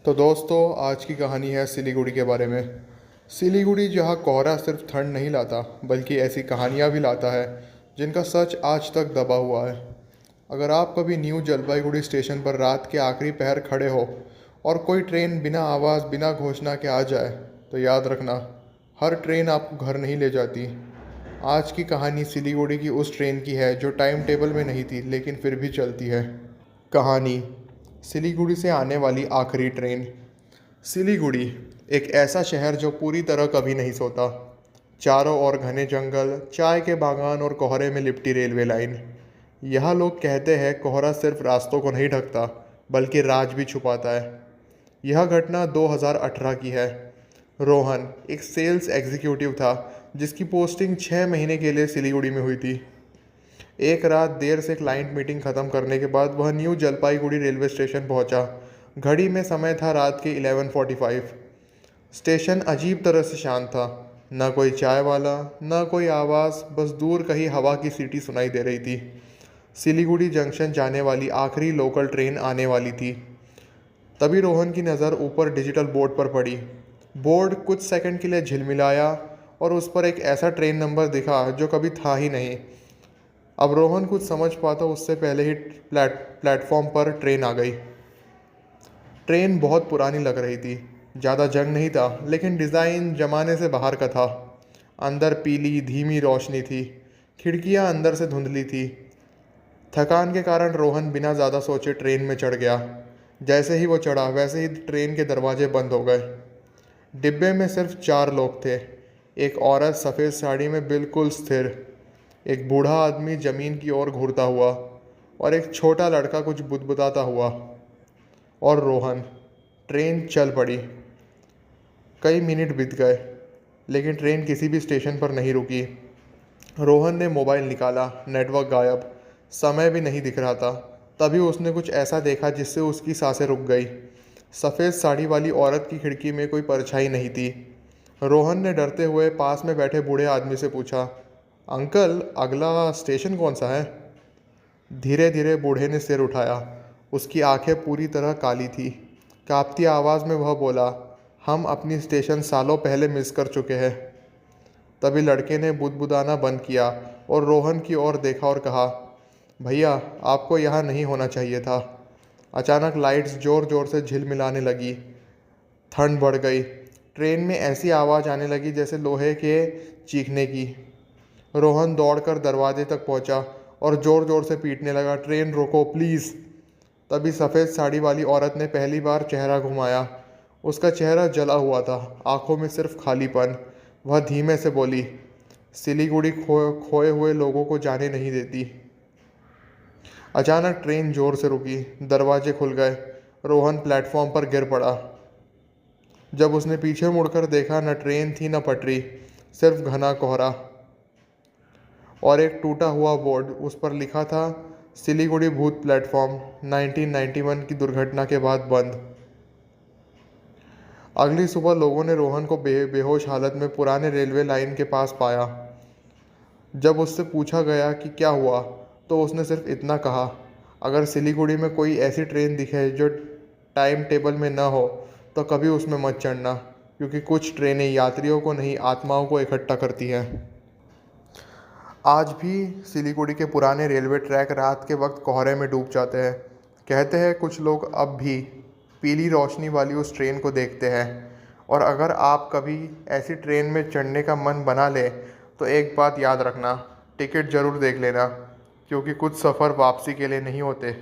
तो दोस्तों, आज की कहानी है सिलीगुड़ी के बारे में। सिलीगुड़ी जहाँ कोहरा सिर्फ ठंड नहीं लाता बल्कि ऐसी कहानियाँ भी लाता है जिनका सच आज तक दबा हुआ है। अगर आप कभी न्यू जलपाईगुड़ी स्टेशन पर रात के आखिरी पहर खड़े हो और कोई ट्रेन बिना आवाज़ बिना घोषणा के आ जाए, तो याद रखना, हर ट्रेन आपको घर नहीं ले जाती। आज की कहानी सिलीगुड़ी की उस ट्रेन की है जो टाइम टेबल में नहीं थी लेकिन फिर भी चलती है। कहानी: सिलीगुड़ी से आने वाली आखिरी ट्रेन। सिलीगुड़ी एक ऐसा शहर जो पूरी तरह कभी नहीं सोता। चारों ओर घने जंगल, चाय के बागान और कोहरे में लिपटी रेलवे लाइन। यहाँ लोग कहते हैं कोहरा सिर्फ रास्तों को नहीं ढकता बल्कि राज भी छुपाता है। यह घटना 2018 की है। रोहन एक सेल्स एग्जीक्यूटिव था जिसकी पोस्टिंग 6 महीने के लिए सिलीगुड़ी में हुई थी। एक रात देर से क्लाइंट मीटिंग ख़त्म करने के बाद वह न्यू जलपाईगुड़ी रेलवे स्टेशन पहुंचा। घड़ी में समय था रात के 11:45। स्टेशन अजीब तरह से शांत था। न कोई चाय वाला, न कोई आवाज़, बस दूर कहीं हवा की सीटी सुनाई दे रही थी। सिलीगुड़ी जंक्शन जाने वाली आखिरी लोकल ट्रेन आने वाली थी। तभी रोहन की नज़र ऊपर डिजिटल बोर्ड पर पड़ी। बोर्ड कुछ सेकंड के लिए झिलमिलाया और उस पर एक ऐसा ट्रेन नंबर दिखा जो कभी था ही नहीं। अब रोहन कुछ समझ पाता उससे पहले ही प्लेटफॉर्म पर ट्रेन आ गई। ट्रेन बहुत पुरानी लग रही थी। ज़्यादा जंग नहीं था लेकिन डिज़ाइन ज़माने से बाहर का था। अंदर पीली धीमी रोशनी थी। खिड़कियां अंदर से धुंधली थी। थकान के कारण रोहन बिना ज़्यादा सोचे ट्रेन में चढ़ गया। जैसे ही वो चढ़ा वैसे ही ट्रेन के दरवाजे बंद हो गए। डिब्बे में सिर्फ 4 लोग थे। एक औरत सफ़ेद साड़ी में बिल्कुल स्थिर, एक बूढ़ा आदमी ज़मीन की ओर घूरता हुआ और एक छोटा लड़का कुछ बुदबुदाता हुआ। और रोहन। ट्रेन चल पड़ी। कई मिनट बीत गए लेकिन ट्रेन किसी भी स्टेशन पर नहीं रुकी। रोहन ने मोबाइल निकाला, नेटवर्क गायब, समय भी नहीं दिख रहा था। तभी उसने कुछ ऐसा देखा जिससे उसकी सांसें रुक गई। सफ़ेद साड़ी वाली औरत की खिड़की में कोई परछाई नहीं थी। रोहन ने डरते हुए पास में बैठे बूढ़े आदमी से पूछा, अंकल, अगला स्टेशन कौन सा है? धीरे धीरे बूढ़े ने सिर उठाया। उसकी आंखें पूरी तरह काली थी। कांपती आवाज़ में वह बोला, हम अपनी स्टेशन सालों पहले मिस कर चुके हैं। तभी लड़के ने बुदबुदाना बंद किया और रोहन की ओर देखा और कहा, भैया, आपको यहाँ नहीं होना चाहिए था। अचानक लाइट्स ज़ोर ज़ोर से झिलमिलाने लगी। ठंड बढ़ गई। ट्रेन में ऐसी आवाज़ आने लगी जैसे लोहे के चीखने की। रोहन दौड़कर दरवाजे तक पहुंचा और ज़ोर ज़ोर से पीटने लगा, ट्रेन रोको प्लीज़। तभी सफ़ेद साड़ी वाली औरत ने पहली बार चेहरा घुमाया। उसका चेहरा जला हुआ था, आंखों में सिर्फ खालीपन। वह धीमे से बोली, सिलीगुड़ी खोए हुए लोगों को जाने नहीं देती। अचानक ट्रेन जोर से रुकी। दरवाजे खुल गए। रोहन प्लेटफॉर्म पर गिर पड़ा। जब उसने पीछे मुड़कर देखा, न ट्रेन थी न पटरी, सिर्फ घना कोहरा और एक टूटा हुआ बोर्ड। उस पर लिखा था, सिलीगुड़ी भूत प्लेटफॉर्म 1991 की दुर्घटना के बाद बंद। अगली सुबह लोगों ने रोहन को बेहोश हालत में पुराने रेलवे लाइन के पास पाया। जब उससे पूछा गया कि क्या हुआ, तो उसने सिर्फ इतना कहा, अगर सिलीगुड़ी में कोई ऐसी ट्रेन दिखे जो टाइम टेबल में न हो तो कभी उसमें मत चढ़ना, क्योंकि कुछ ट्रेनें यात्रियों को नहीं, आत्माओं को इकट्ठा करती हैं। आज भी सिलीगुड़ी के पुराने रेलवे ट्रैक रात के वक्त कोहरे में डूब जाते हैं। कहते हैं कुछ लोग अब भी पीली रोशनी वाली उस ट्रेन को देखते हैं। और अगर आप कभी ऐसी ट्रेन में चढ़ने का मन बना ले तो एक बात याद रखना, टिकट ज़रूर देख लेना, क्योंकि कुछ सफ़र वापसी के लिए नहीं होते।